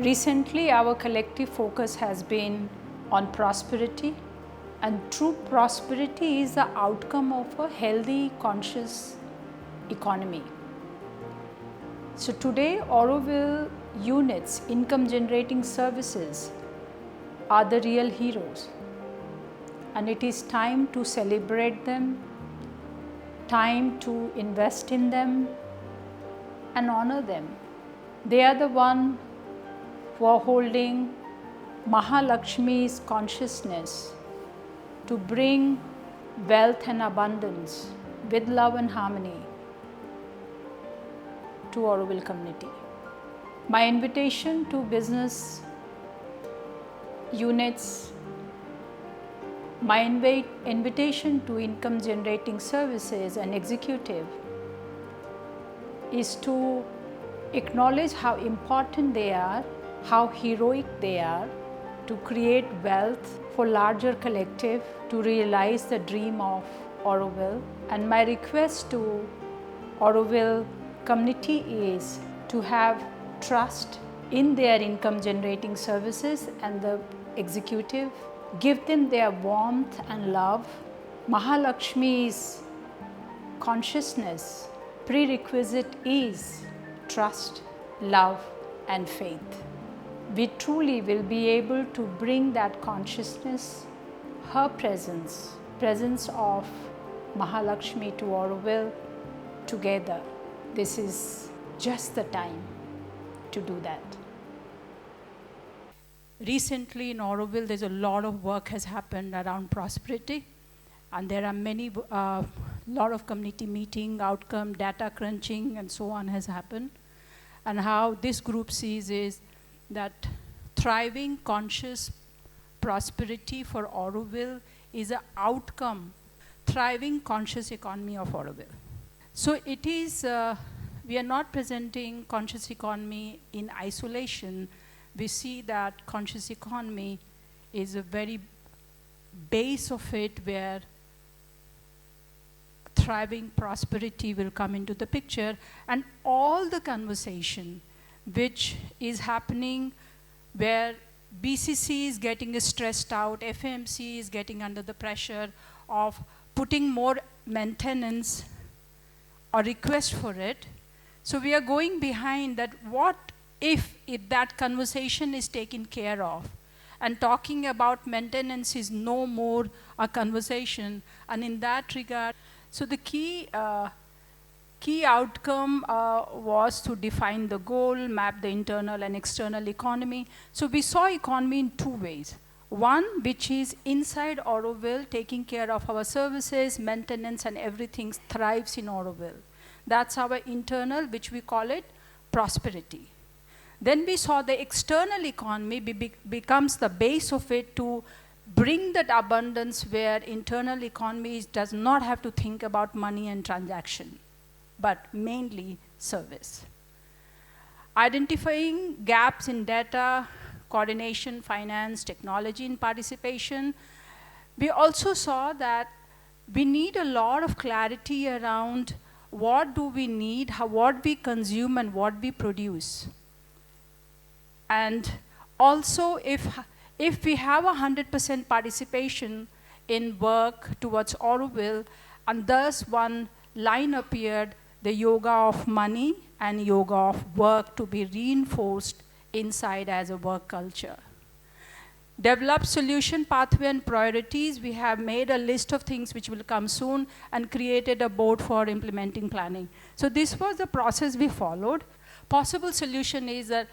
Recently, our collective focus has been on prosperity, and true prosperity is the outcome of a healthy, conscious economy. So today, Auroville units, income generating services, are the real heroes. And it is time to celebrate them, time to invest in them and honor them. They are the one who are holding Mahalakshmi's consciousness to bring wealth and abundance with love and harmony to Auroville community. My invitation to business units, my invitation to income generating services and executive is to acknowledge how important they are, how heroic they are to create wealth for larger collective to realize the dream of Auroville. And my request to Auroville community is to have trust in their income generating services and the executive. Give them their warmth and love. Mahalakshmi's consciousness prerequisite is trust, love and faith. We truly will be able to bring that consciousness, her presence of Mahalakshmi to Auroville together. This is just the time to do that. Recently in Auroville, there's a lot of work has happened around prosperity, and there are many, lot of community meeting, outcome, data crunching, and so on has happened. And how this group sees is that thriving conscious prosperity for Auroville is an outcome, thriving conscious economy of Auroville. So it is, we are not presenting conscious economy in isolation. We see that conscious economy is a very base of it where thriving prosperity will come into the picture, and all the conversation which is happening where BCC is getting stressed out, FMC is getting under the pressure of putting more maintenance or request for it. So we are going behind that, what if that conversation is taken care of and talking about maintenance is no more a conversation. And in that regard, so the key outcome was to define the goal, map the internal and external economy. So we saw economy in two ways. One, which is inside Auroville, taking care of our services, maintenance and everything thrives in Auroville. That's our internal, which we call it prosperity. Then we saw the external economy becomes the base of it to bring that abundance where internal economy does not have to think about money and transaction, but mainly service. Identifying gaps in data, coordination, finance, technology and participation. We also saw that we need a lot of clarity around what do we need, what we consume and what we produce. And also if we have 100% participation in work towards Auroville, and thus one line appeared, the yoga of money and yoga of work to be reinforced inside as a work culture. Develop solution pathway and priorities. We have made a list of things which will come soon and created a board for implementing planning. So this was the process we followed. Possible solution is that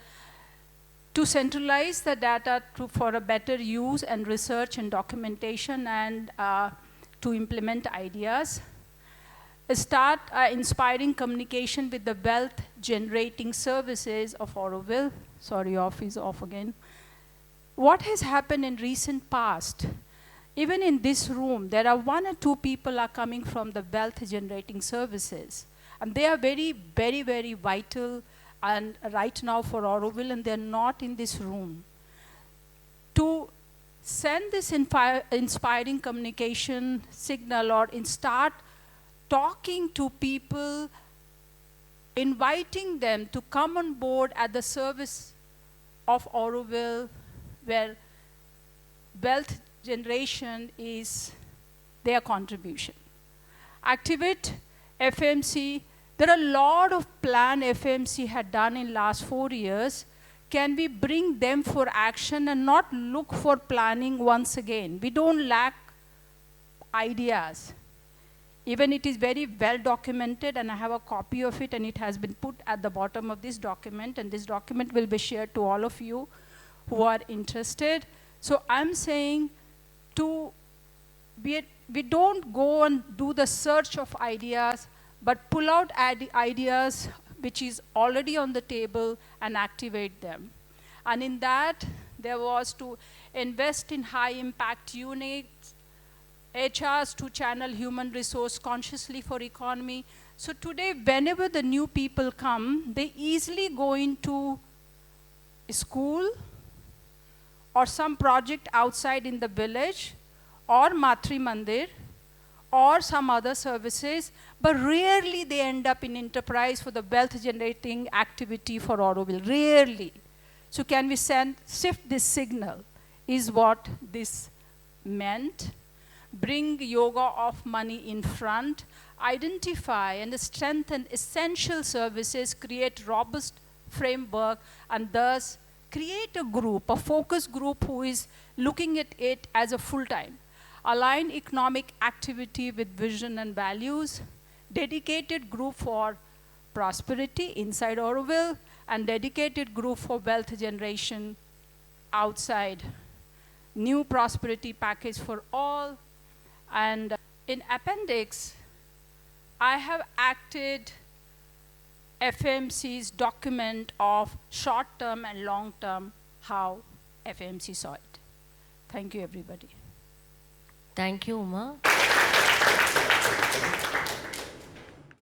to centralize the data for a better use and research and documentation, and to implement ideas. Start inspiring communication with the wealth generating services of Auroville. Sorry, off is off again. What has happened in recent past? Even in this room, there are 1 or 2 people are coming from the wealth generating services. And they are very, very, very vital and right now for Auroville, and they're not in this room. To send this inspiring communication signal or start talking to people, inviting them to come on board at the service of Auroville, where wealth generation is their contribution. Activate FMC, there are a lot of plan FMC had done in last 4 years. Can we bring them for action and not look for planning once again? We don't lack ideas. Even it is very well documented, and I have a copy of it, and it has been put at the bottom of this document, and this document will be shared to all of you who are interested. So I'm saying we don't go and do the search of ideas, but pull out ideas which is already on the table and activate them. And in that, there was to invest in high impact units, HRs to channel human resource consciously for economy. So today, whenever the new people come, they easily go into a school or some project outside in the village or Matri Mandir or some other services, but rarely they end up in enterprise for the wealth generating activity for Auroville, rarely. So can we shift this signal is what this meant. Bring yoga of money in front, identify and strengthen essential services, create robust framework, and thus create a group, a focus group who is looking at it as a full-time. Align economic activity with vision and values, dedicated group for prosperity inside Auroville, and dedicated group for wealth generation outside. New prosperity package for all. And in appendix, I have acted FMC's document of short-term and long-term, how FMC saw it. Thank you, everybody. Thank you, Uma.